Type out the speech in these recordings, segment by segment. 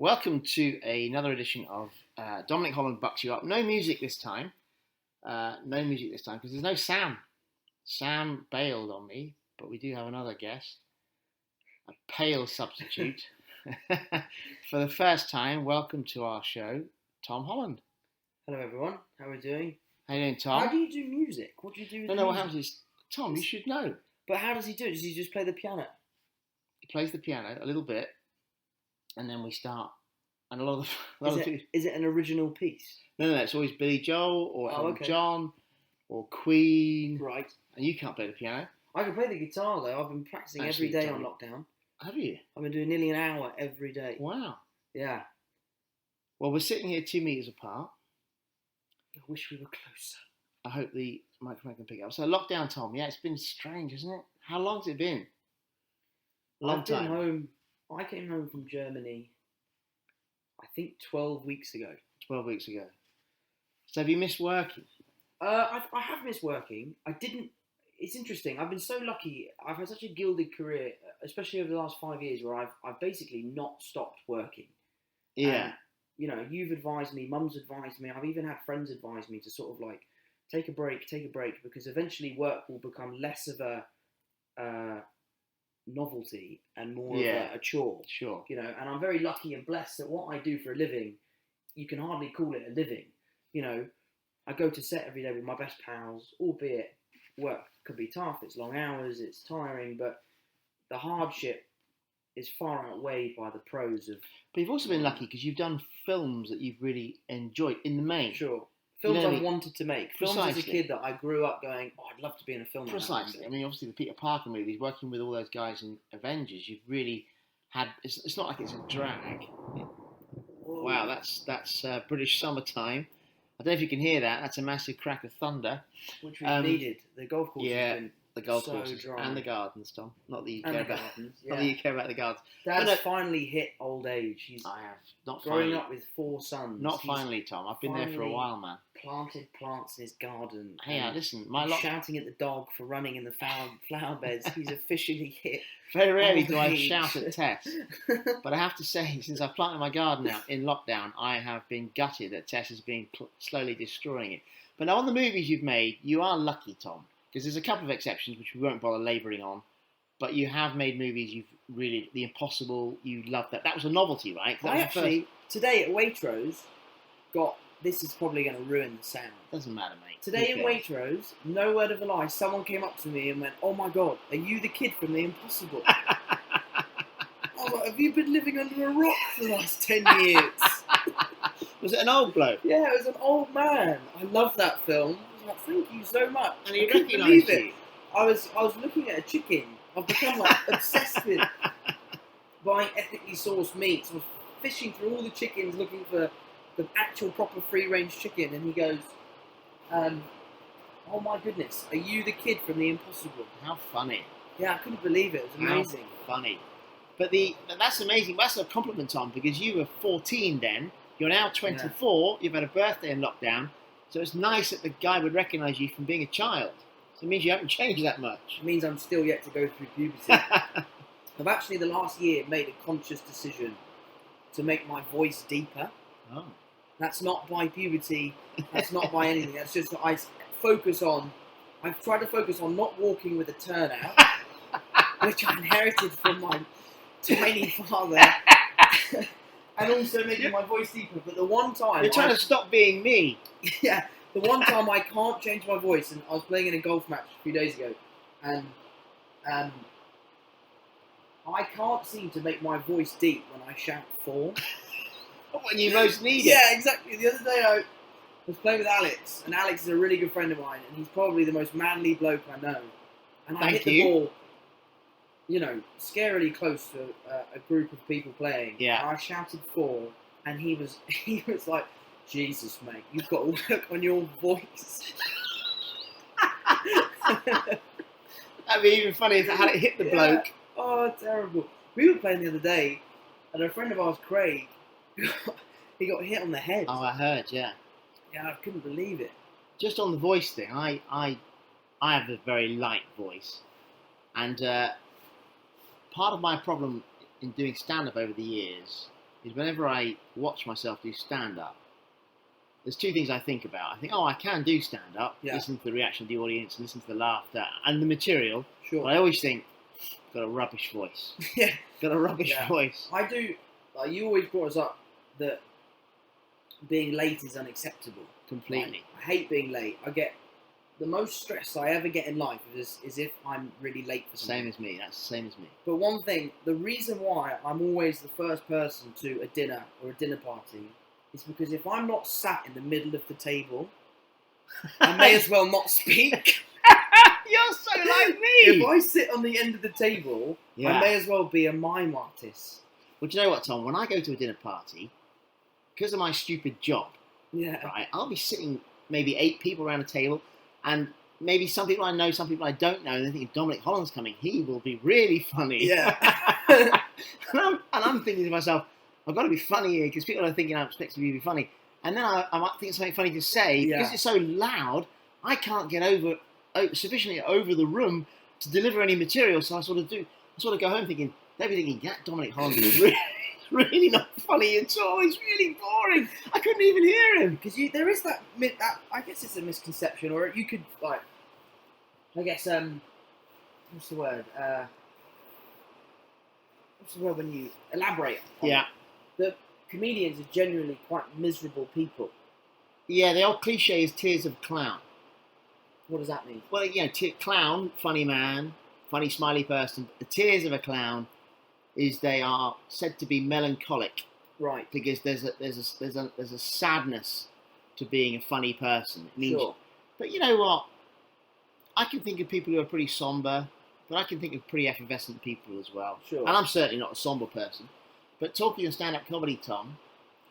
Welcome to another edition of Dominic Holland Bucks You Up. No music this time. Because there's no Sam. Sam bailed on me, but we do have another guest, a pale substitute. For the first time, welcome to our show, Tom Holland. Hello everyone, how are we doing? How you doing, Tom? How do you do music? What do you do with music? What happens is, Tom, you should know. But how does he do it? Does he just play the piano? He plays the piano a little bit, and then we start. And Is it an original piece? No, it's always Billy Joel or Elton John or Queen. Right. And you can't play the piano. I can play the guitar though. I've been practicing every day on lockdown. Have you? I've been doing nearly an hour every day. Wow. Yeah. Well, we're sitting here 2 meters apart. I wish we were closer. I hope the microphone can pick it up. So lockdown, Tom. Yeah, it's been strange, hasn't it? How long's it been? I've been home. I came home from Germany, I think 12 weeks ago. 12 weeks ago. So have you missed working? I have missed working. I didn't. It's interesting. I've been so lucky. I've had such a gilded career, especially over the last 5 years, where I've basically not stopped working. Yeah. And, you've advised me, Mum's advised me. I've even had friends advise me to sort of like take a break, because eventually work will become less of a novelty and more of a chore. Sure. And I'm very lucky and blessed that what I do for a living, you can hardly call it a living. I go to set every day with my best pals, albeit work can be tough, it's long hours, it's tiring, but the hardship is far outweighed by the pros of... But you've also been lucky because you've done films that you've really enjoyed in the main. Sure. Films I've wanted to make. Films Precisely. As a kid that I grew up going, I'd love to be in a film. Precisely. I mean, obviously the Peter Parker movies, working with all those guys in Avengers, you've really had... It's not like it's a drag. Whoa. Wow, that's British summertime. I don't know if you can hear that. That's a massive crack of thunder. Which we needed. The golf course has been the golf so courses dry. And the gardens, Tom. Not that you and care the about. Gardens, yeah. Not that you care about the gardens. Dad's finally hit old age. He's I have not growing finally. up with 4 sons. Not finally, Tom. I've been there for a while, man. Planted plants in his garden. Hey, listen, shouting at the dog for running in the flower beds. He's officially hit. Very rarely do I shout at Tess, but I have to say, since I've planted my garden now in lockdown, I have been gutted that Tess has been slowly destroying it. But now on the movies you've made, you are lucky, Tom, because there's a couple of exceptions which we won't bother labouring on. But you have made movies you've really... The Impossible, you loved that. That was a novelty, right? I actually, today at Waitrose, got... This is probably going to ruin the sound. Doesn't matter, mate. Today in Waitrose, no word of a lie, someone came up to me and went, "Oh my God, are you the kid from The Impossible?" I was like, "Have you been living under a rock for the last 10 years?" Was it an old bloke? Yeah, it was an old man. I love that film. I was like, "Thank you so much." And he couldn't recognised believe it. you. I was looking at a chicken. I've become like obsessed with buying ethically sourced meats. I was fishing through all the chickens looking for the actual proper free-range chicken, and he goes, "Oh my goodness, are you the kid from The Impossible?" How funny. Yeah, I couldn't believe it. It was amazing. How funny. But that's amazing. That's a compliment, Tom, because you were 14 then. You're now 24. Yeah. You've had a birthday in lockdown. So it's nice that the guy would recognise you from being a child. So it means you haven't changed that much. It means I'm still yet to go through puberty. I've actually, the last year, made a conscious decision to make my voice deeper. Oh. That's not by puberty. That's not by anything. That's just that I've tried to focus on not walking with a turnout, which I inherited from my tiny father, and also making my voice deeper. But the one time... You're trying to stop being me. Yeah. The one time I can't change my voice, and I was playing in a golf match a few days ago, and I can't seem to make my voice deep when I shout 4. When you most need it. Yeah, exactly. The other day I was playing with Alex, and Alex is a really good friend of mine, and he's probably the most manly bloke I know. And I hit the ball, scarily close to a group of people playing. Yeah. And I shouted 4, and he was like, "Jesus, mate, you've got to work on your voice." That'd be even funny if I had it hit the bloke. Oh, terrible. We were playing the other day, and a friend of ours, Craig, he got hit on the head. Oh, I heard, yeah. Yeah, I couldn't believe it. Just on the voice thing, I have a very light voice. And part of my problem in doing stand-up over the years is whenever I watch myself do stand-up, there's two things I think about. I think, oh, I can do stand-up, listen to the reaction of the audience, listen to the laughter and the material. Sure. But I always think, got a rubbish voice. Yeah. Got a rubbish voice. I do. You always brought us up that being late is unacceptable. Completely. I hate being late. I get the most stress I ever get in life is if I'm really late for something. Same as me. That's the same as me. But one thing, the reason why I'm always the first person to a dinner or a dinner party is because if I'm not sat in the middle of the table, I may as well not speak. You're so like me. If I sit on the end of the table, I may as well be a mime artist. Well, do you know what, Tom? When I go to a dinner party, because of my stupid job, right, I'll be sitting maybe 8 people around a table, and maybe some people I know, some people I don't know, and they think if Dominic Holland's coming, he will be really funny. Yeah. and I'm thinking to myself, I've got to be funny here, because people are thinking I'm expecting you to be funny. And then I might think of something funny to say, because it's so loud, I can't get sufficiently over the room to deliver any material, so I sort of go home thinking, they'll be thinking, that Dominic Holland is really not funny at all. He's really boring. I couldn't even hear him. Because there is that, I guess it's a misconception, or you could, like, I guess, what's the word? What's the word when you elaborate on it? That comedians are genuinely quite miserable people. Yeah, the old cliche is tears of a clown. What does that mean? Well, clown, funny man, funny smiley person. The tears of a clown is they are said to be melancholic, right? Because there's a sadness to being a funny person. It means, but you know what? I can think of people who are pretty somber, but I can think of pretty effervescent people as well. Sure. And I'm certainly not a somber person. But talking of stand-up comedy, Tom,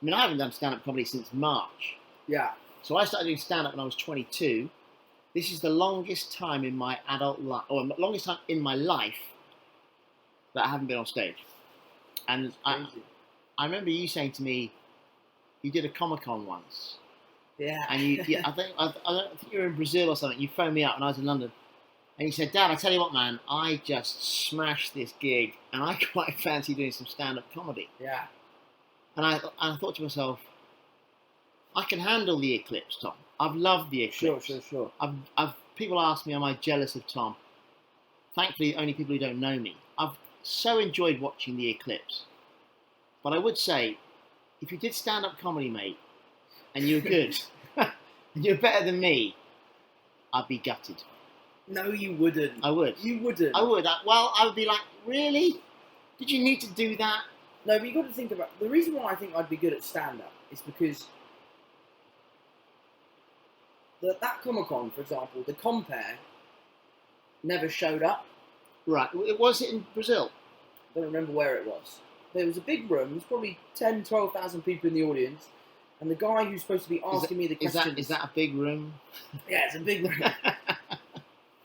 I mean, I haven't done stand-up comedy since March. Yeah. So I started doing stand-up when I was 22. This is the longest time in my adult life, or longest time in my life, that I haven't been on stage. And I remember you saying to me, you did a Comic-Con once. Yeah. And I think you were in Brazil or something. You phoned me up when I was in London. And you said, Dad, I tell you what, man, I just smashed this gig and I quite fancy doing some stand-up comedy. Yeah. And I thought to myself, I can handle the eclipse, Tom. I've loved the eclipse. Sure. People ask me, am I jealous of Tom? Thankfully, only people who don't know me. I've so enjoyed watching the eclipse. But I would say, if you did stand-up comedy, mate, and you were good, and you're better than me, I'd be gutted. No, you wouldn't. I would. You wouldn't. I would. I would be like, really? Did you need to do that? No, but you've got to think about... The reason why I think I'd be good at stand-up is because... That Comic-Con, for example, the compere never showed up. Right. Was it in Brazil? I don't remember where it was. There was a big room. There was probably 10, 12,000 people in the audience. And the guy who's supposed to be asking me the questions... Is that a big room? Yeah, it's a big room.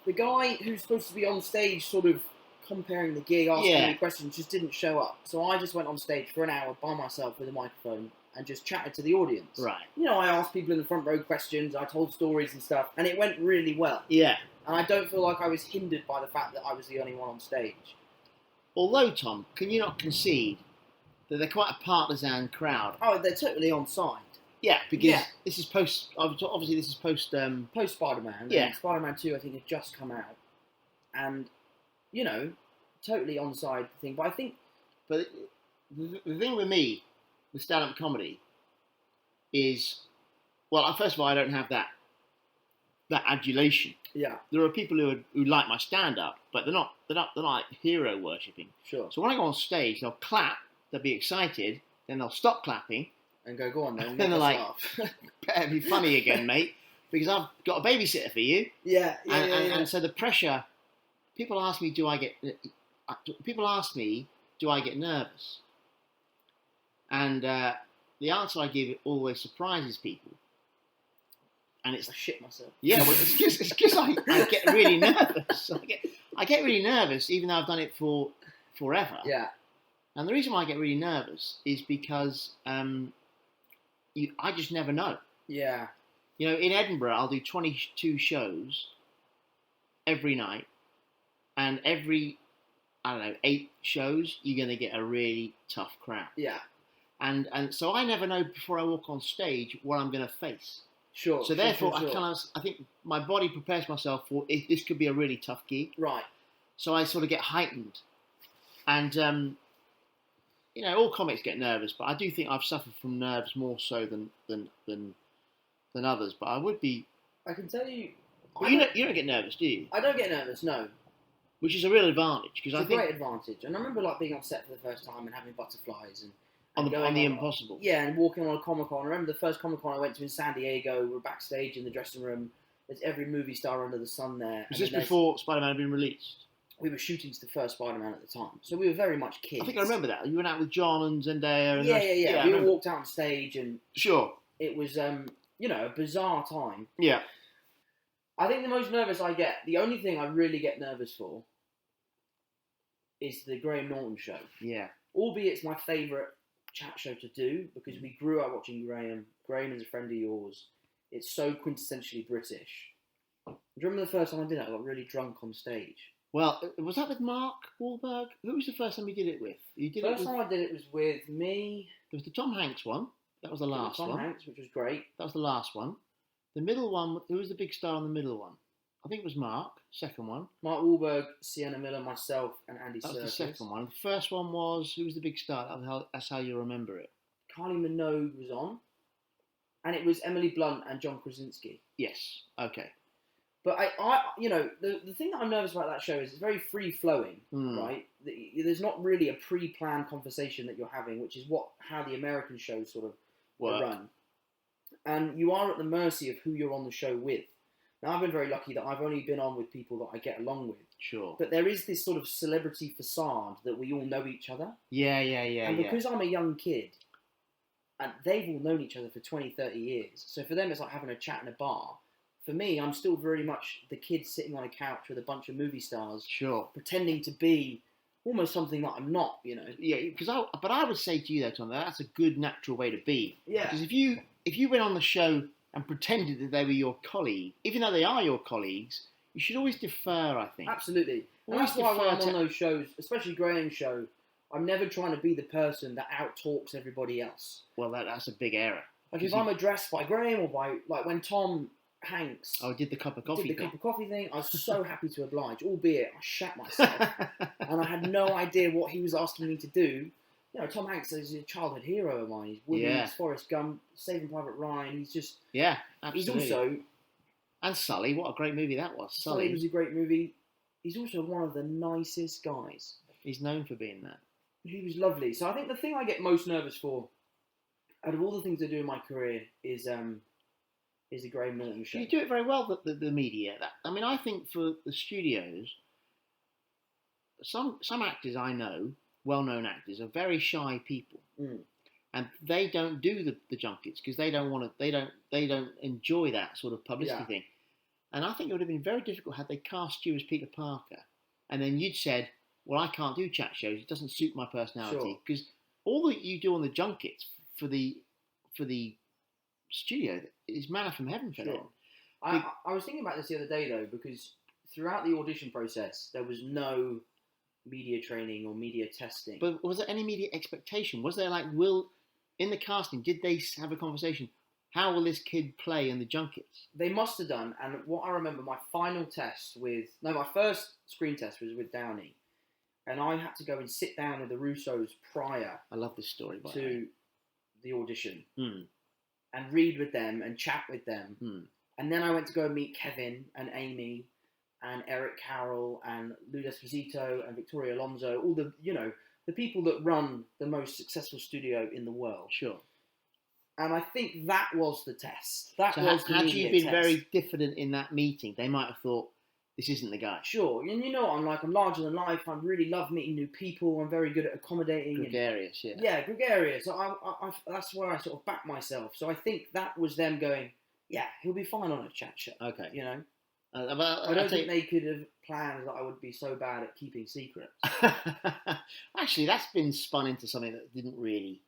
The guy who's supposed to be on stage sort of comparing the gig, asking me questions, just didn't show up. So I just went on stage for an hour by myself with a microphone and just chatted to the audience. Right. You know, I asked people in the front row questions, I told stories and stuff, and it went really well. Yeah. And I don't feel like I was hindered by the fact that I was the only one on stage. Although, Tom, can you not concede that they're quite a partisan crowd? Oh, they're totally on side. Yeah, because this is post... Obviously, this is post... Post Spider-Man. Yeah. And Spider-Man 2, I think, had just come out. And, you know, totally on side thing. But I think... But the thing with me, with stand-up comedy, is... Well, first of all, I don't have that adulation. Yeah. There are people who like my stand-up, but they're not like hero worshipping. Sure. So when I go on stage, they'll clap, they'll be excited, then they'll stop clapping, and go on then. And then they're like, better be funny again, mate, because I've got a babysitter for you. Yeah. And so the pressure. People ask me, do I get nervous? And the answer I give always surprises people. And it's I shit myself. Yeah, well, it's because I get really nervous. I get really nervous, even though I've done it for forever. Yeah. And the reason why I get really nervous is because I just never know. Yeah. You know, in Edinburgh, I'll do 22 shows every night, and every 8 shows, you're going to get a really tough crowd. Yeah. and so I never know before I walk on stage what I'm going to face. Sure. So therefore, I think my body prepares myself for this could be a really tough gig. Right. So I sort of get heightened, and all comics get nervous, but I do think I've suffered from nerves more so than others. But I would be. I can tell you. Well, you don't get nervous, do you? I don't get nervous, no. Which is a real advantage because it's a great advantage. And I remember being upset for the first time and having butterflies and on the Impossible. Yeah, and walking on a Comic-Con. I remember the first Comic-Con I went to in San Diego. We're backstage in the dressing room. There's every movie star under the sun there. Was this before Spider-Man had been released? We were shooting the first Spider-Man at the time, so we were very much kids. I think I remember that. You went out with John and Zendaya. And yeah. We all walked out on stage, and sure, it was a bizarre time. Yeah. I think the most nervous I get, the only thing I really get nervous for, is the Graham Norton show. Yeah. Albeit it's my favourite chat show to do because we grew up watching Graham. Graham is a friend of yours. It's so quintessentially British. Do you remember the first time I did it? I got really drunk on stage. Well, was that with Mark Wahlberg? Who was the first time you did it with? First time I did it was with me. There was the Tom Hanks one. That was the last one. Tom Hanks, which was great. That was the last one. The middle one, who was the big star on the middle one? I think it was Mark, second one. Mark Wahlberg, Sienna Miller, myself, and Andy Serkis. That was the second one. The first one was, who was the big star? That's how you remember it. Kylie Minogue was on. And it was Emily Blunt and John Krasinski. Yes, okay. But the thing that I'm nervous about that show is it's very free-flowing, right? There's not really a pre-planned conversation that you're having, which is how the American shows sort of run. And you are at the mercy of who you're on the show with. Now, I've been very lucky that I've only been on with people that I get along with. Sure. But there is this sort of celebrity facade that we all know each other. Yeah. And because I'm a young kid, and they've all known each other for 20, 30 years, so for them it's like having a chat in a bar. For me, I'm still very much the kid sitting on a couch with a bunch of movie stars. Sure. Pretending to be almost something that I'm not, Yeah, but I would say to you though, Tom, that's a good natural way to be. Yeah. Because if you went on the show and pretended that they were your colleague, even though they are your colleagues, you should always defer, I think. Absolutely. And that's why when I'm on those shows, especially Graham's show, I'm never trying to be the person that out-talks everybody else. Well, that's a big error. Like if I'm addressed by Graham or by, like when Tom Hanks did the cup of coffee thing, I was so happy to oblige, albeit I shat myself. And I had no idea what he was asking me to do. Tom Hanks is a childhood hero of mine. He's Woody, Forrest Gump, Saving Private Ryan. He's just... Yeah, absolutely. He's also... And Sully, what a great movie that was. Sully was a great movie. He's also one of the nicest guys. He's known for being that. He was lovely. So I think the thing I get most nervous for, out of all the things I do in my career, is the Graham Norton show. You do it very well, the media. I think for the studios, some actors I know, well-known actors, are very shy people, and they don't do the junkets because they don't enjoy that sort of publicity thing. And I think it would have been very difficult had they cast you as Peter Parker, and then you'd said, "Well, I can't do chat shows; it doesn't suit my personality." Because all that you do on the junkets for the studio is manna from heaven for them. I was thinking about this the other day though, because throughout the audition process there was no media training or media testing. But was there any media expectation? Was there in the casting, did they have a conversation? How will this kid play in the junkets? They must have done, and what I remember, my first screen test was with Downey, and I had to go and sit down with the Russos prior. I love this story to the audition. And read with them and chat with them. And then I went to go and meet Kevin and Amy and Eric Carroll and Lou Esposito and Victoria Alonso, all the people that run the most successful studio in the world. Sure. And I think that was the test. Had you been very diffident in that meeting, they might have thought, this isn't the guy. Sure. And you know what I'm like. I'm larger than life. I really love meeting new people. I'm very good at accommodating. Gregarious, yeah. Yeah, gregarious. That's where I sort of back myself. So I think that was them going, yeah, he'll be fine on a chat show. Okay. I don't think they could have planned that I would be so bad at keeping secrets. Actually, that's been spun into something that didn't really...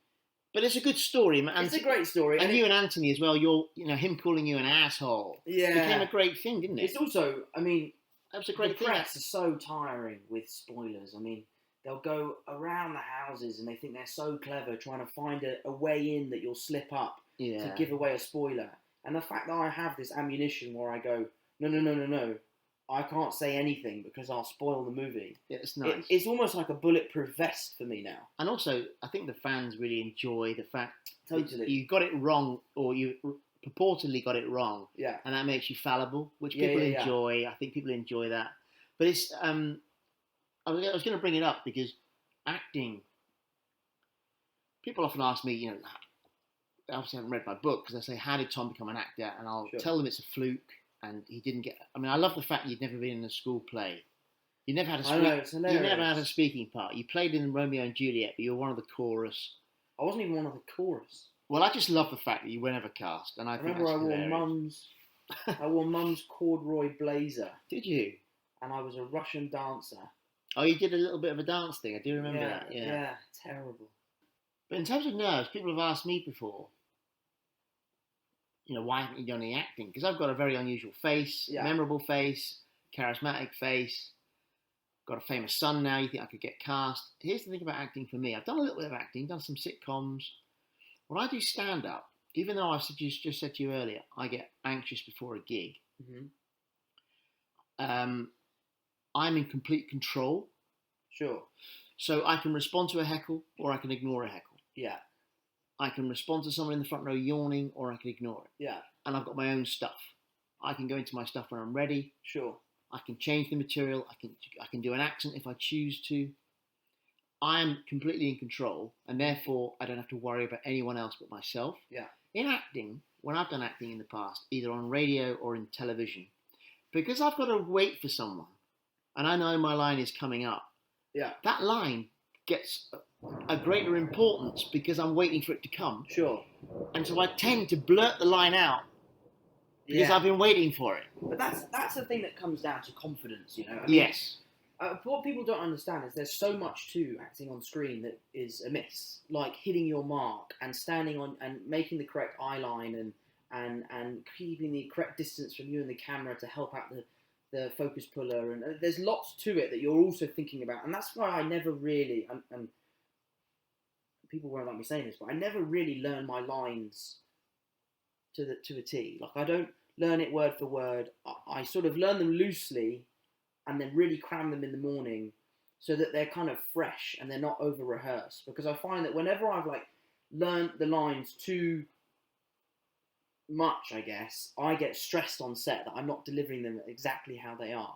But it's a good story. It's a great story. And you and Anthony as well, him calling you an asshole. Yeah. Became a great thing, didn't it? It's also, that was a great thing. The press is so tiring with spoilers. they'll go around the houses and they think they're so clever, trying to find a way in that you'll slip up to give away a spoiler. And the fact that I have this ammunition where I go, no, I can't say anything because I'll spoil the movie. Yeah, it's nice. It's almost like a bulletproof vest for me now. And also, I think the fans really enjoy the fact Totally. that you got it wrong, or you purportedly got it wrong. Yeah. And that makes you fallible, which people enjoy. Yeah. I think people enjoy that. But it's, I was going to bring it up because acting, people often ask me, I obviously haven't read my book, because they say, how did Tom become an actor? And I'll tell them it's a fluke. And he didn't get. I mean, I love the fact you'd never been in a school play. You never had a. You never had a speaking part. You played in Romeo and Juliet, but you were one of the chorus. I wasn't even one of the chorus. Well, I just love the fact that you were never cast, and I remember I wore Mum's corduroy blazer. Did you? And I was a Russian dancer. Oh, you did a little bit of a dance thing. I do remember that. Yeah, terrible. But in terms of nerves, people have asked me before, why haven't you done any acting? Because I've got a very unusual face, memorable face, charismatic face, got a famous son now, you think I could get cast. Here's the thing about acting for me. I've done a little bit of acting, done some sitcoms. When I do stand-up, even though just said to you earlier, I get anxious before a gig, I'm in complete control. Sure. So I can respond to a heckle, or I can ignore a heckle. Yeah. I can respond to someone in the front row yawning, or I can ignore it. Yeah. And I've got my own stuff. I can go into my stuff when I'm ready. Sure. I can change the material. I can do an accent if I choose to. I am completely in control, and therefore I don't have to worry about anyone else but myself. Yeah. In acting, when I've done acting in the past, either on radio or in television, because I've got to wait for someone, and I know my line is coming up. Yeah. That line gets a greater importance because I'm waiting for it to come. Sure. And so I tend to blurt the line out because I've been waiting for it. But that's the thing that comes down to confidence, Yes. What people don't understand is there's so much to acting on screen that is amiss, like hitting your mark and standing on and making the correct eye line and keeping the correct distance from you and the camera to help out the focus puller, and there's lots to it that you're also thinking about, and that's why I never really and people won't like me saying this, but I never really learn my lines to a T. Like, I don't learn it word for word. I sort of learn them loosely and then really cram them in the morning so that they're kind of fresh and they're not over rehearsed, because I find that whenever I've learned the lines too much, I guess, I get stressed on set that I'm not delivering them exactly how they are.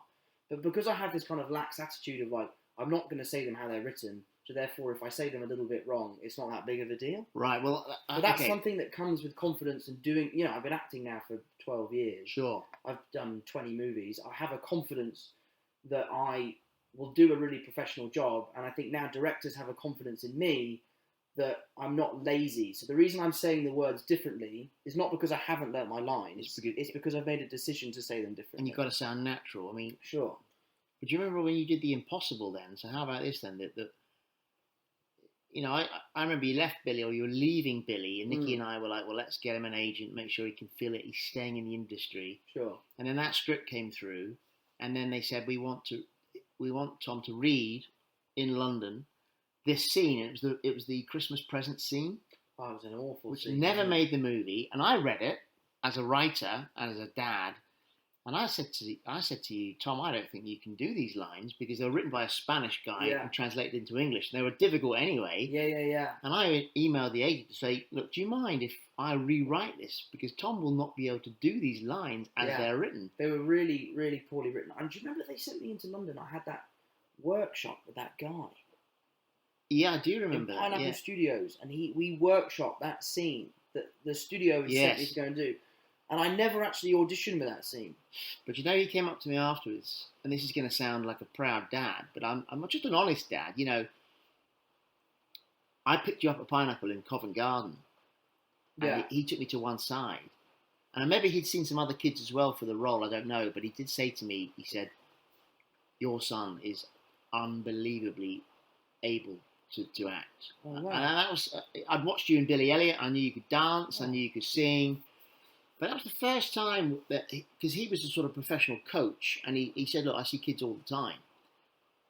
But because I have this kind of lax attitude of I'm not going to say them how they're written, so therefore if I say them a little bit wrong, it's not that big of a deal. Right, well, but that's something that comes with confidence and doing, I've been acting now for 12 years. Sure. I've done 20 movies. I have a confidence that I will do a really professional job, and I think now directors have a confidence in me that I'm not lazy. So the reason I'm saying the words differently is not because I haven't learnt my lines. It's because I've made a decision to say them differently. And you've got to sound natural. I mean, sure. But do you remember when you did The Impossible then? So how about this then? I remember you left Billy, or you were leaving Billy, and Nikki and I were like, well, let's get him an agent, make sure he can feel it. He's staying in the industry. Sure. And then that script came through, and then they said, we want Tom to read in London this scene. It was the Christmas present scene. Oh, it was an awful which scene. Never made the movie, and I read it as a writer and as a dad, and I said to you, Tom, I don't think you can do these lines because they were written by a Spanish guy and translated into English, and they were difficult anyway. Yeah. And I emailed the agent to say, look, do you mind if I rewrite this, because Tom will not be able to do these lines as they're written. They were really, really poorly written. And do you remember they sent me into London? I had that workshop with that guy. Yeah, I do remember in Pineapple Studios, and we workshopped that scene that the studio had sent me to go and do. And I never actually auditioned with that scene. But he came up to me afterwards, and this is going to sound like a proud dad, but I'm just an honest dad. I picked you up at Pineapple in Covent Garden, and he took me to one side. And maybe he'd seen some other kids as well for the role, I don't know, but he did say to me, he said, your son is unbelievably able to act. Oh, wow. And that was, I'd watched you in Billy Elliot, I knew you could dance, I knew you could sing. But that was the first time that, because he was a sort of professional coach, and he said, look, I see kids all the time.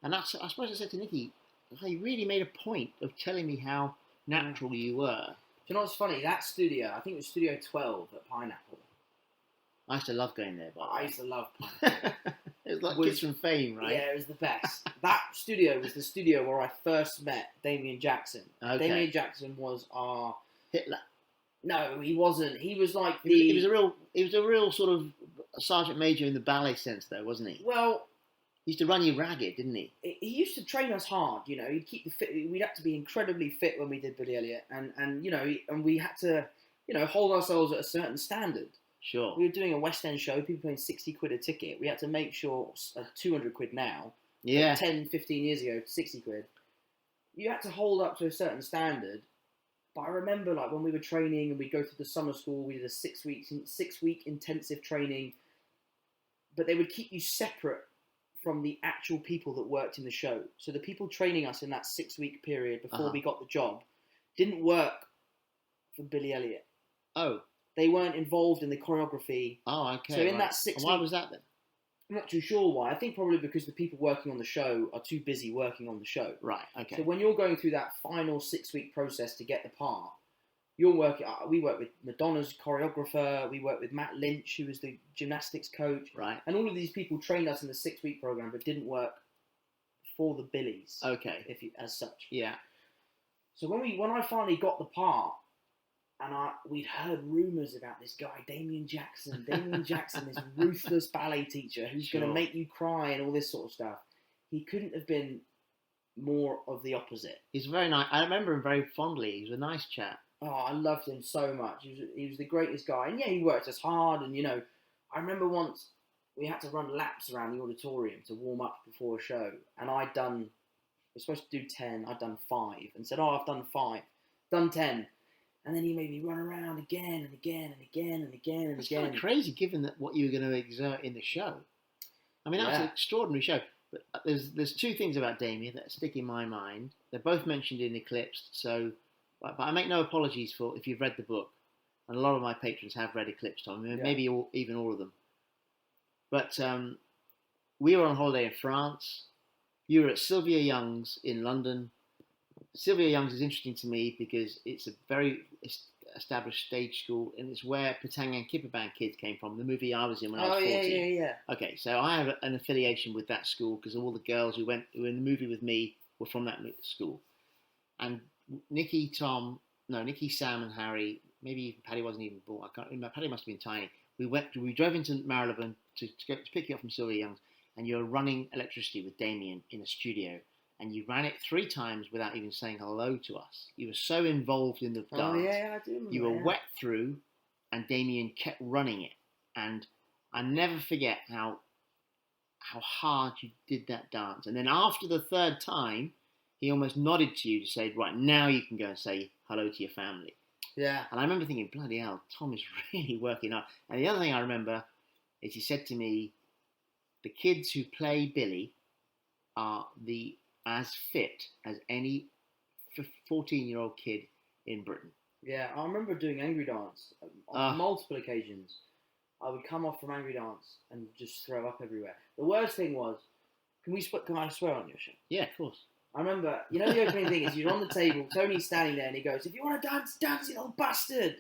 And I suppose I said to Nikki, he really made a point of telling me how natural you were. Do you know what's funny? That studio, I think it was Studio 12 at Pineapple. I used to love going there, by the way. I used to love Pineapple. It was like Kids from Fame, right? Yeah, it was the best. That studio was the studio where I first met Damien Jackson. Okay. Damien Jackson was our Hitler. No, he wasn't. He was like He was a real sort of sergeant major in the ballet sense, though, wasn't he? Well, he used to run you ragged, didn't he? He used to train us hard. You know, he'd keep the fit. We'd have to be incredibly fit when we did Billy Elliot, and you know, and we had to, you know, hold ourselves at a certain standard. Sure. We were doing a West End show, people paying 60 quid a ticket. We had to make sure, 200 quid now, yeah, 10, 15 years ago, 60 quid. You had to hold up to a certain standard. But I remember, like, when we were training and we'd go through the summer school, we did a 6 week intensive training, but they would keep you separate from the actual people that worked in the show. So the people training us in that 6 week period before we got the job didn't work for Billy Elliot. Oh. They weren't involved in the choreography. Oh, okay. So in that 6 weeks... Why was that then? I'm not too sure why. I think probably because the people working on the show are too busy working on the show. Right, okay. So when you're going through that final 6 week process to get the part, you're working. We work with Madonna's choreographer. We work with Matt Lynch, who was the gymnastics coach. Right. And all of these people trained us in the 6 week program, but didn't work for the Billies. Okay. As such. Yeah. So when I finally got the part, and we'd heard rumours about this guy, Damien Jackson. Damien Jackson, this ruthless ballet teacher who's going to make you cry and all this sort of stuff. He couldn't have been more of the opposite. He's very nice. I remember him very fondly. He was a nice chap. Oh, I loved him so much. He was the greatest guy. And yeah, he worked us hard. And, you know, I remember once we had to run laps around the auditorium to warm up before a show. And we're supposed to do 10. I'd done 5 and said, I've done 5, done 10. And then he made me run around again and again and again and again and again. It's kind of crazy given that what you were going to exert in the show. I mean, that was an extraordinary show. But there's 2 things about Damien that stick in my mind. They're both mentioned in Eclipsed, so... But I make no apologies for if you've read the book. And a lot of my patrons have read Eclipsed. I mean, maybe even all of them. But we were on holiday in France. You were at Sylvia Young's in London. Sylvia Young's is interesting to me because it's a very established stage school, and it's where Patang and Kipperband kids came from. The movie I was in when I was 14. Yeah. Okay, so I have an affiliation with that school because all the girls who were in the movie with me were from that school. And Nikki, Sam, and Harry, maybe even Paddy wasn't even born. I can't remember. Paddy must have been tiny. We drove into Marylebone to pick you up from Sylvia Young's, and you were running electricity with Damien in a studio. And you ran it 3 times without even saying hello to us. You were so involved in the dance. Oh, yeah, I do remember. You were wet through, and Damien kept running it. And I never forget how hard you did that dance. And then after the 3rd time, he almost nodded to you to say, right, now you can go and say hello to your family. Yeah. And I remember thinking, bloody hell, Tom is really working hard. And the other thing I remember is he said to me, the kids who play Billy are as fit as any 14-year-old kid in Britain. Yeah, I remember doing Angry Dance on multiple occasions. I would come off from Angry Dance and just throw up everywhere. The worst thing was, can I swear on your show? Yeah, of course. I remember, you know, the opening thing is you're on the table, Tony's standing there and he goes, if you want to dance, you old bastard.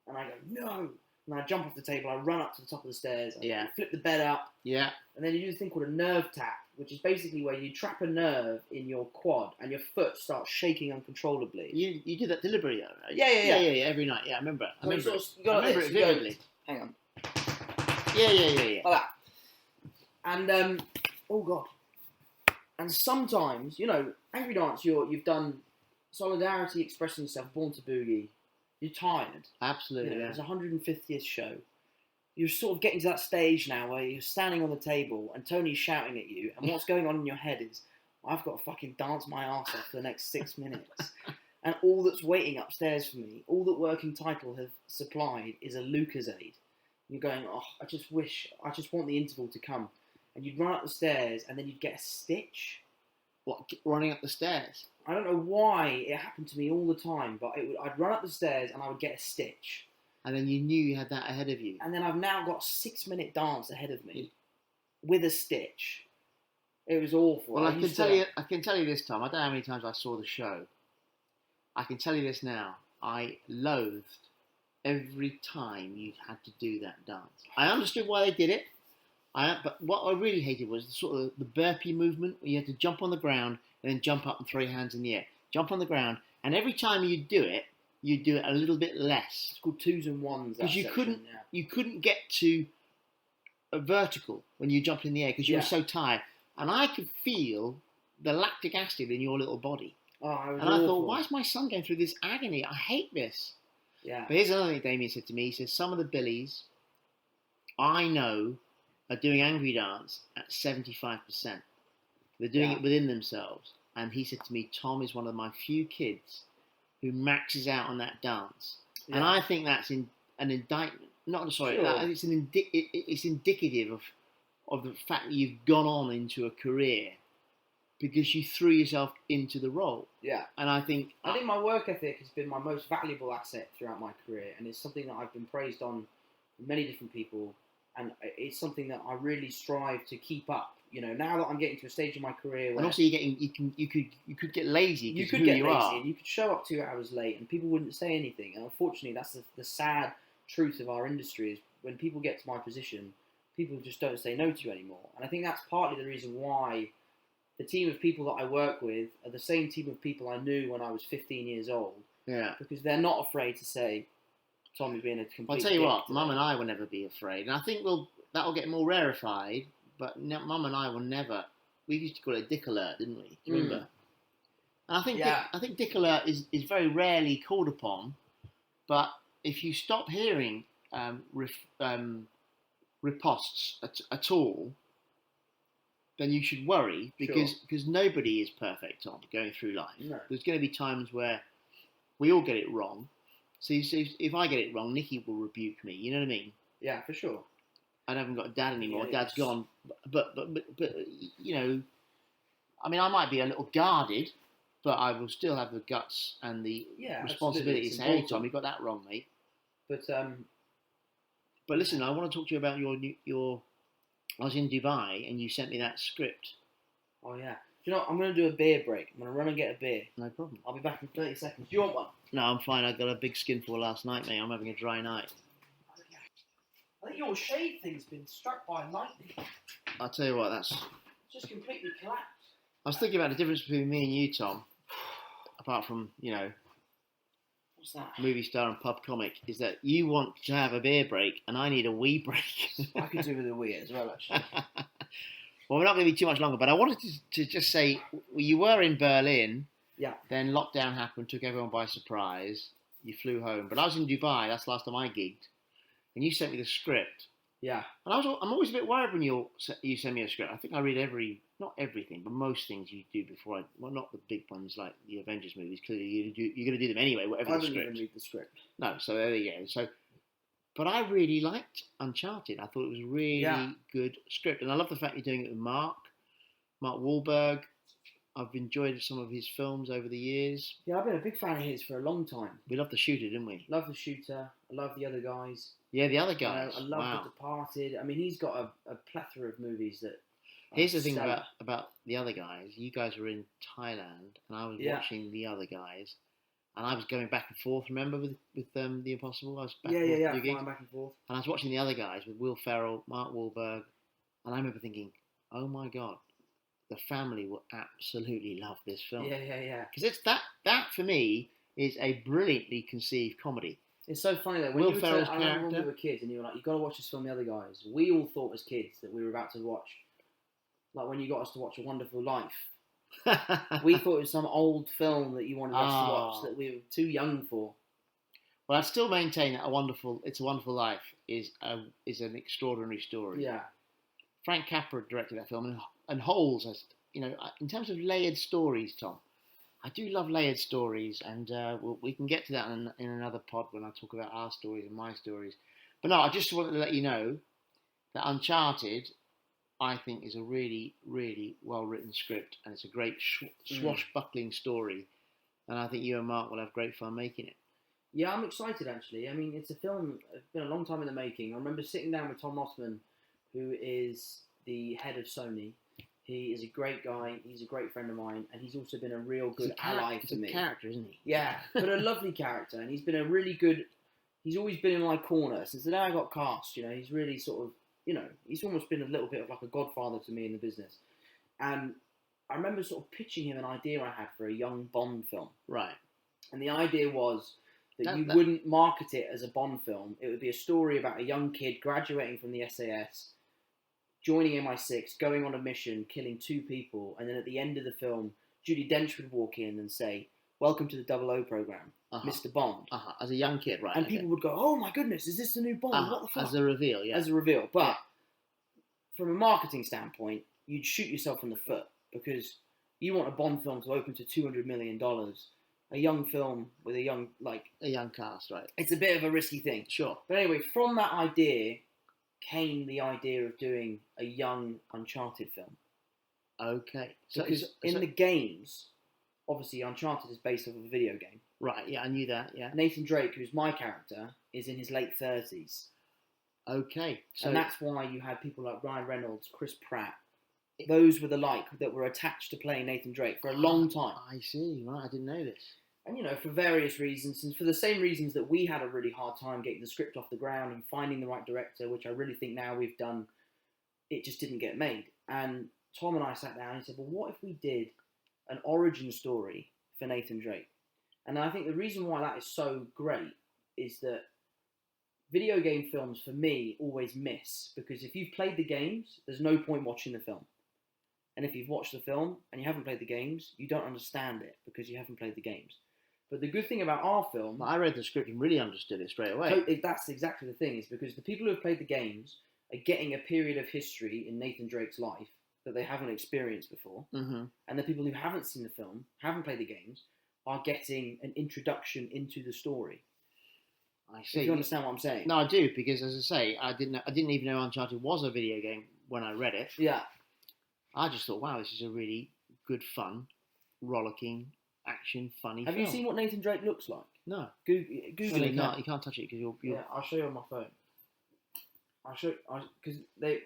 And I go, no. And I jump off the table, I run up to the top of the stairs, I flip the bed up. Yeah. And then you do this thing called a nerve tap, which is basically where you trap a nerve in your quad and your foot starts shaking uncontrollably. You did that deliberately, though, right? Yeah, every night. Yeah, I remember. I remember it vividly. Hang on. Yeah. Like that. And, oh God. And sometimes, you know, Angry Dance, you've done Solidarity, Expressing Yourself, Born to Boogie. You're tired. Absolutely, It's 150th show. You're sort of getting to that stage now where you're standing on the table and Tony's shouting at you, and what's going on in your head is, I've got to fucking dance my arse off for the next 6 minutes. And all that's waiting upstairs for me, all that Working Title have supplied is a Lucozade. You're going, I just want the interval to come. And you'd run up the stairs and then you'd get a stitch. What, running up the stairs? I don't know why it happened to me all the time, but I'd run up the stairs and I would get a stitch. And then you knew you had that ahead of you. And then I've now got a 6-minute dance ahead of me with a stitch. It was awful. Well, I can tell you this, Tom. I don't know how many times I saw the show. I can tell you this now. I loathed every time you had to do that dance. I understood why they did it. But what I really hated was the burpee movement where you had to jump on the ground and then jump up and throw your hands in the air. Jump on the ground, and every time you do it a little bit less. It's called twos and ones. Because you couldn't get to a vertical when you jumped in the air because you were so tired. And I could feel the lactic acid in your little body. Oh, and I thought, why is my son going through this agony? I hate this. Yeah. But here's another thing Damien said to me. He says, some of the Billies I know are doing angry dance at 75%. They're doing it within themselves. And he said to me, Tom is one of my few kids who maxes out on that dance. Yeah. And I think that's an indictment. It's indicative of the fact that you've gone on into a career because you threw yourself into the role. Yeah. And I think my work ethic has been my most valuable asset throughout my career, and it's something that I've been praised on from many different people, and it's something that I really strive to keep up. You know, now that I'm getting to a stage in my career where... And also you could get lazy. You could get lazy and you could show up 2 hours late and people wouldn't say anything. And unfortunately, that's the sad truth of our industry is when people get to my position, people just don't say no to you anymore. And I think that's partly the reason why the team of people that I work with are the same team of people I knew when I was 15 years old. Yeah. Because they're not afraid to say, Tom, you're being a complete... I'll tell you what, Mum and I will never be afraid. And I think that'll get more rarefied, but Mum and I will never... We used to call it Dick Alert, didn't we? Do you remember? And I think Dick Alert is very rarely called upon, but if you stop hearing riposts at all, then you should worry because nobody is perfect, Tom, going through life. No. There's going to be times where we all get it wrong. So if I get it wrong, Nikki will rebuke me. You know what I mean? Yeah, for sure. I haven't got a dad anymore. Yeah, Dad's gone. But you know, I mean, I might be a little guarded, but I will still have the guts and the responsibility to say, "Hey, Tom, you got that wrong, mate." But listen, I want to talk to you about your. I was in Dubai and you sent me that script. Oh yeah. Do you know, I'm going to do a beer break. I'm going to run and get a beer. No problem. I'll be back in 30 seconds. Do you want one? No, I'm fine. I got a big skinful last night, mate. I'm having a dry night. I think your shade thing's been struck by lightning. I'll tell you what, that's... Just completely collapsed. I was thinking about the difference between me and you, Tom, apart from, you know... What's that? Movie star and pub comic, is that you want to have a beer break and I need a wee break. I could do with a wee as well, actually. Well, we're not going to be too much longer, but I wanted to just say, you were in Berlin, then lockdown happened, took everyone by surprise, you flew home. But I was in Dubai, that's the last time I gigged, and you sent me the script. Yeah. And I'm always a bit worried when you send me a script. I think I read not everything, but most things you do before not the big ones like the Avengers movies, clearly you're going to do them anyway, whatever the script. I didn't even read the script. No, so there you go. So, but I really liked Uncharted. I thought it was a really good script. And I love the fact you're doing it with Mark Wahlberg. I've enjoyed some of his films over the years. Yeah, I've been a big fan of his for a long time. We loved The Shooter, didn't we? Love The Shooter. I love The Other Guys. Yeah, The Other Guys. I love The Departed. I mean, he's got a plethora of movies that... Here's the thing about The Other Guys. You guys were in Thailand, and I was watching The Other Guys, and I was going back and forth. Remember with The Impossible? I was back flying back and forth. And I was watching The Other Guys with Will Ferrell, Mark Wahlberg, and I remember thinking, "Oh my God, the family will absolutely love this film." Yeah. Because it's that for me is a brilliantly conceived comedy. It's so funny that when Will Ferrell's character. I remember when we were kids, and you were like, "You got to watch this film, The Other Guys." We all thought as kids that we were about to watch. Like when you got us to watch A Wonderful Life. We thought it was some old film that you wanted us to watch that we were too young for. Well, I still maintain that It's a Wonderful Life is an extraordinary story. Yeah. Frank Capra directed that film, and Holes, you know, in terms of layered stories, Tom, I do love layered stories, and we can get to that in another pod when I talk about our stories and my stories. But no, I just wanted to let you know that Uncharted, I think, is a really, really well-written script, and it's a great swashbuckling story, and I think you and Mark will have great fun making it. Yeah, I'm excited, actually. I mean, it's a film, it's been a long time in the making. I remember sitting down with Tom Rossman, who is the head of Sony. He is a great guy. He's a great friend of mine, and he's also been a real good ally for me. He's a character, isn't he? Yeah, but a lovely character, and he's been a really good. He's always been in my corner since the day I got cast. You know, he's really sort of, you know, he's almost been a little bit of like a godfather to me in the business. And I remember sort of pitching him an idea I had for a young Bond film. Right. And the idea was that you wouldn't market it as a Bond film. It would be a story about a young kid graduating from the SAS, joining MI6, going on a mission, killing 2 people, and then at the end of the film, Judi Dench would walk in and say, "Welcome to the 00 program, Mr. Bond." As a young kid, right? And people would go, "Oh my goodness, is this the new Bond? What the fuck?" As a reveal, yeah. As a reveal. But from a marketing standpoint, you'd shoot yourself in the foot because you want a Bond film to open to $200 million. A young film with a young cast, right? It's a bit of a risky thing. Sure. But anyway, from that idea came the idea of doing a young Uncharted film. Okay. Because in the games, obviously Uncharted is based off of a video game. Right, yeah, I knew that, yeah. Nathan Drake, who's my character, is in his late 30s. Okay. And that's why you had people like Ryan Reynolds, Chris Pratt. Those were the that were attached to playing Nathan Drake for a long time. I see, right, I didn't know this. And, you know, for various reasons, and for the same reasons that we had a really hard time getting the script off the ground and finding the right director, which I really think now we've done, it just didn't get made. And Tom and I sat down and said, well, what if we did an origin story for Nathan Drake? And I think the reason why that is so great is that video game films, for me, always miss. Because if you've played the games, there's no point watching the film. And if you've watched the film and you haven't played the games, you don't understand it because you haven't played the games. But the good thing about our film... I read the script and really understood it straight away. So that's exactly the thing, is because the people who have played the games are getting a period of history in Nathan Drake's life that they haven't experienced before. Mm-hmm. And the people who haven't seen the film, haven't played the games, are getting an introduction into the story. I see. If you understand what I'm saying? No, I do, because as I say, I didn't even know Uncharted was a video game when I read it. Yeah. I just thought, wow, this is a really good, fun, rollicking, action, funny Have film. you seen what Nathan Drake looks like? No. Google it. You can't touch it because you'll... Yeah, I'll show you on my phone. Because they...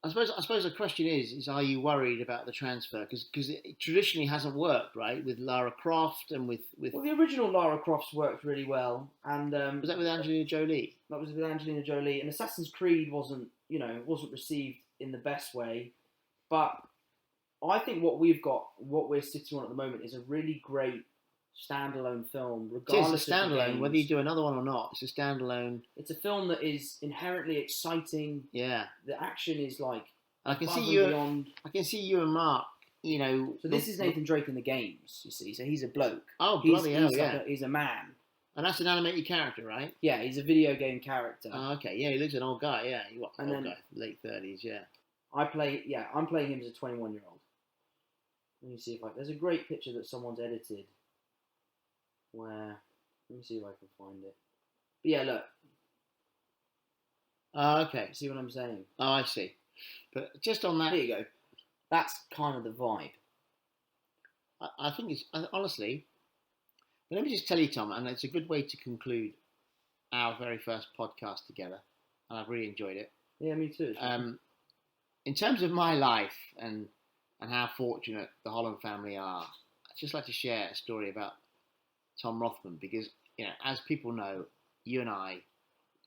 I suppose the question is are you worried about the transfer? Because it traditionally hasn't worked, right? With Lara Croft and with... Well, the original Lara Croft's worked really well. And was that with Angelina Jolie? That was with Angelina Jolie. And Assassin's Creed wasn't received in the best way. But I think what we're sitting on at the moment is a really great standalone film, regardless It's a standalone, of the games. whether you do another one or not. It's a standalone. It's a film that is inherently exciting. Yeah. The action is like I can above see you. and beyond. I can see you and Mark. You know. So this is Nathan Drake in the games. You see, so he's a bloke. Oh bloody hell! He's a man. And that's an animated character, right? Yeah, he's a video game character. Oh, okay. Yeah, he looks an old guy. Yeah, guy, late 30s. Yeah. I'm playing him as a 21-year-old. Let me see if there's a great picture that someone's edited. Let me see if I can find it. But yeah, look. Okay. See what I'm saying? Oh, I see. But just on that... There you go. That's kind of the vibe. I think it's... Honestly... But let me just tell you, Tom, and it's a good way to conclude our very first podcast together. And I've really enjoyed it. Yeah, me too. In terms of my life and how fortunate the Holland family are, I'd just like to share a story about Tom Rothman, because, you know, as people know, you and I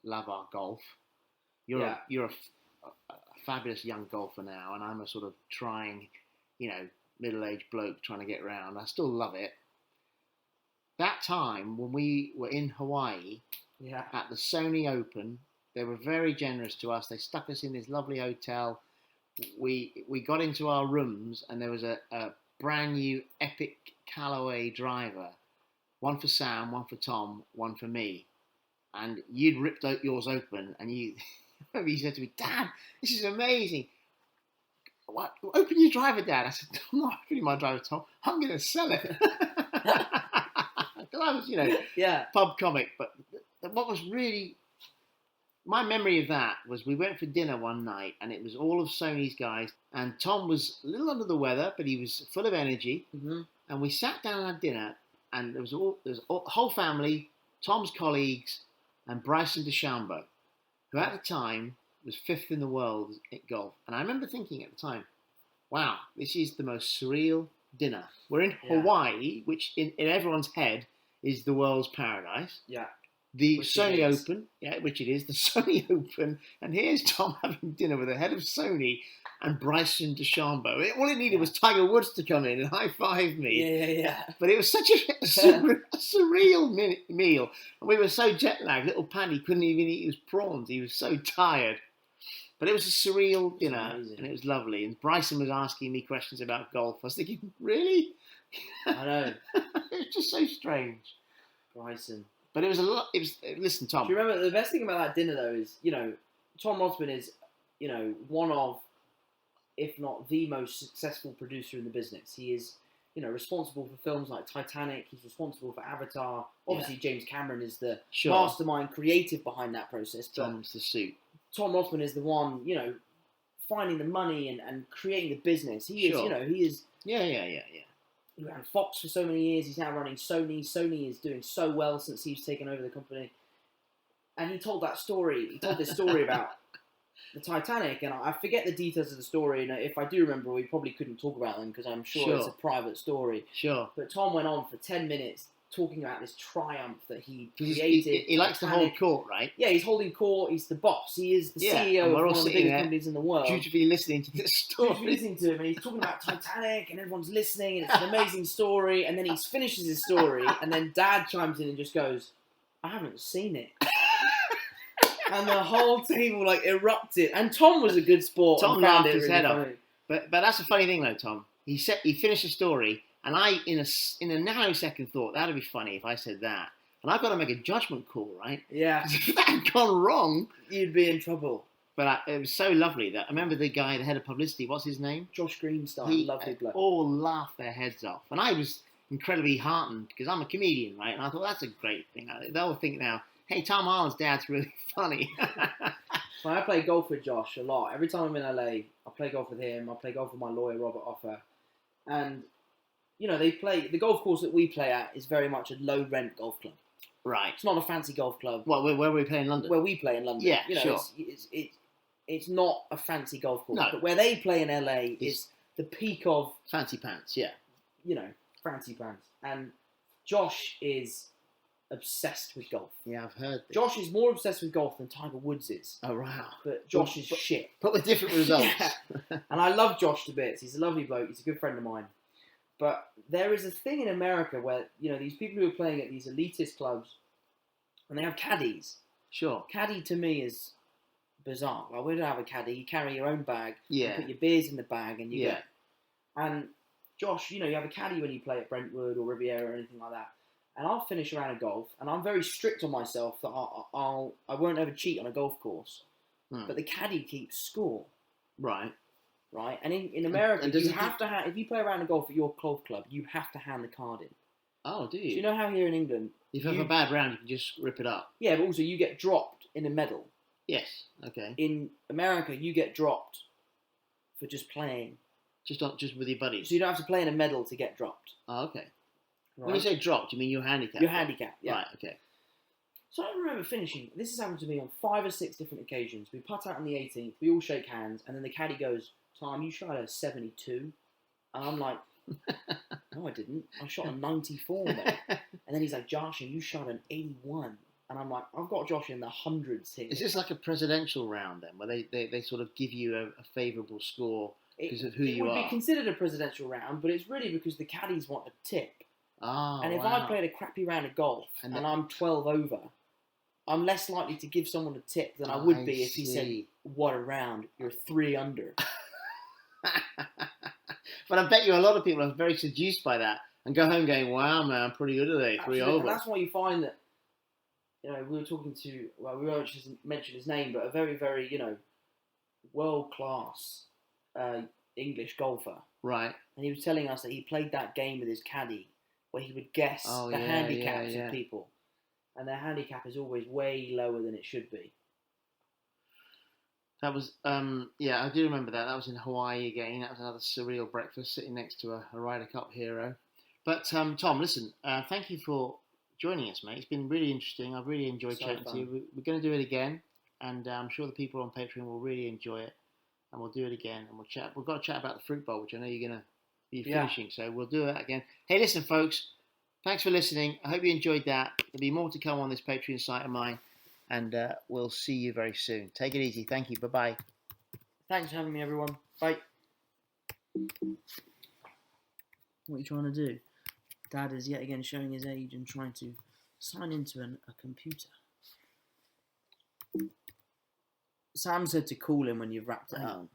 love our golf. You're a fabulous young golfer now, and I'm a sort of trying, you know, middle-aged bloke trying to get around. I still love it. That time when we were in Hawaii at the Sony Open, they were very generous to us. They stuck us in this lovely hotel. We got into our rooms, and there was a brand new Epic Callaway driver. One for Sam, one for Tom, one for me. And you'd ripped yours open, and you said to me, "Dad, this is amazing. What? Open your driver, Dad." I said, "I'm not opening my driver, Tom. I'm going to sell it." Because I was, you know, pub comic. But what was really... My memory of that was we went for dinner one night, and it was all of Sony's guys, and Tom was a little under the weather, but he was full of energy. Mm-hmm. And we sat down and had dinner, and there was a whole family, Tom's colleagues, and Bryson DeChambeau, who at the time was 5th in the world at golf. And I remember thinking at the time, wow, this is the most surreal dinner. We're in Yeah. Hawaii, which in everyone's head is the world's paradise. Yeah. The Which Sony it is. Open, which it is, the Sony Open, and here's Tom having dinner with the head of Sony and Bryson DeChambeau. All it needed was Tiger Woods to come in and high-five me. Yeah. But it was such a surreal meal. And we were so jet-lagged, little Paddy couldn't even eat his prawns. He was so tired. But it was a surreal dinner, and it was lovely. And Bryson was asking me questions about golf. I was thinking, really? I know. It was just so strange. Bryson. But it was a lot. Listen, Tom. Do you remember the best thing about that dinner though is, Tom Osborne is, one of, if not the most successful producer in the business. He is, responsible for films like Titanic. He's responsible for Avatar. Obviously, James Cameron is the mastermind creative behind that process. But Tom's the suit. Tom Osborne is the one, finding the money and creating the business. He is, he is. Yeah. He ran Fox for so many years. He's now running Sony. Sony is doing so well since he's taken over the company. And he told that story. He told this story about the Titanic, and I forget the details of the story. And if I do remember, we probably couldn't talk about them because I'm sure it's a private story. Sure. But Tom went on for 10 minutes talking about this triumph that he created. He likes to hold court, right? Yeah, he's holding court. He's the boss. He is the CEO of one of the biggest companies in the world. Dutifully listening to this story. Dutifully listening to him, and he's talking about Titanic, and everyone's listening, and it's an amazing story. And then he finishes his story, and then Dad chimes in and just goes, "I haven't seen it." And the whole table erupted. And Tom was a good sport. Tom laughed his head off. But that's a funny thing though, Tom. He finished the story. And I, in a nanosecond, thought that'd be funny if I said that. And I've got to make a judgment call, right? Yeah. If that had gone wrong, you'd be in trouble. But it was so lovely that I remember the guy, the head of publicity. What's his name? Josh Greenstein. Lovely bloke. All laughed their heads off, and I was incredibly heartened because I'm a comedian, right? And I thought that's a great thing. They'll think now, hey, Tom Harlan's dad's really funny. Well, I play golf with Josh a lot. Every time I'm in LA, I play golf with him. I play golf with my lawyer, Robert Offer, and they play, the golf course that we play at is very much a low rent golf club. Right. It's not a fancy golf club. Well, where we play in London? Where we play in London. Yeah, sure. It's not a fancy golf course. No. But where they play in LA is the peak of... Fancy pants, yeah. Fancy pants. And Josh is obsessed with golf. Yeah, I've heard this. Josh is more obsessed with golf than Tiger Woods is. Oh, wow. But Josh is shit. But with different results. Yeah. And I love Josh to bits. He's a lovely bloke. He's a good friend of mine. But there is a thing in America where, these people who are playing at these elitist clubs, and they have caddies. Sure. Caddy to me is bizarre. Like, we don't have a caddy. You carry your own bag. Yeah. You put your beers in the bag and you go. And Josh, you have a caddy when you play at Brentwood or Riviera or anything like that. And I'll finish a round of golf, and I'm very strict on myself that I won't ever cheat on a golf course. But the caddy keeps score. Right. Right, and in America, you have to if you play a round of golf at your golf club, you have to hand the card in. Oh, do you? Do you know how here in England, if you have a bad round, you can just rip it up? Yeah, but also you get dropped in a medal. Yes. Okay. In America, you get dropped for just playing. Just with your buddies. So you don't have to play in a medal to get dropped. Oh, okay. Right? When you say dropped, you mean your handicap? Your handicap. Yeah. Right. Okay. So I remember finishing. This has happened to me on 5 or 6 different occasions. We putt out on the 18th. We all shake hands, and then the caddy goes, "Tom, you shot a 72." And I'm like, "No, I didn't. I shot a 94, mate." And then he's like, "Josh, and you shot an 81." And I'm like, "I've got Josh in the hundreds here." Is this like a presidential round then, where they sort of give you a favourable score because of who you are? It would be considered a presidential round, but it's really because the caddies want a tip. Oh, and if I played a crappy round of golf and I'm 12 over, I'm less likely to give someone a tip than I would be if he said, "What a round, you're 3 under." But I bet you a lot of people are very seduced by that and go home going, "Wow, man, I'm pretty good today, 3 over." And that's why you find that, we were talking to, well, we won't just mention his name, but a very, very, world-class English golfer. Right. And he was telling us that he played that game with his caddy where he would guess the handicaps of people. And their handicap is always way lower than it should be. That was, I do remember that. That was in Hawaii again. That was another surreal breakfast sitting next to a Ryder Cup hero. But, Tom, listen, thank you for joining us, mate. It's been really interesting. I've really enjoyed chatting to you. We're going to do it again, and I'm sure the people on Patreon will really enjoy it. and we'll do it again, and we'll chat. We've got to chat about the fruit bowl, which I know you're going to be Yeah. finishing, so we'll do that again. Hey, listen, folks, thanks for listening. I hope you enjoyed that. There'll be more to come on this Patreon site of mine, and we'll see you very soon. Take it easy. Thank you. Bye-bye. Thanks for having me, everyone. Bye. What are you trying to do? Dad is yet again showing his age and trying to sign into a computer. Sam said to call him when you've wrapped it up.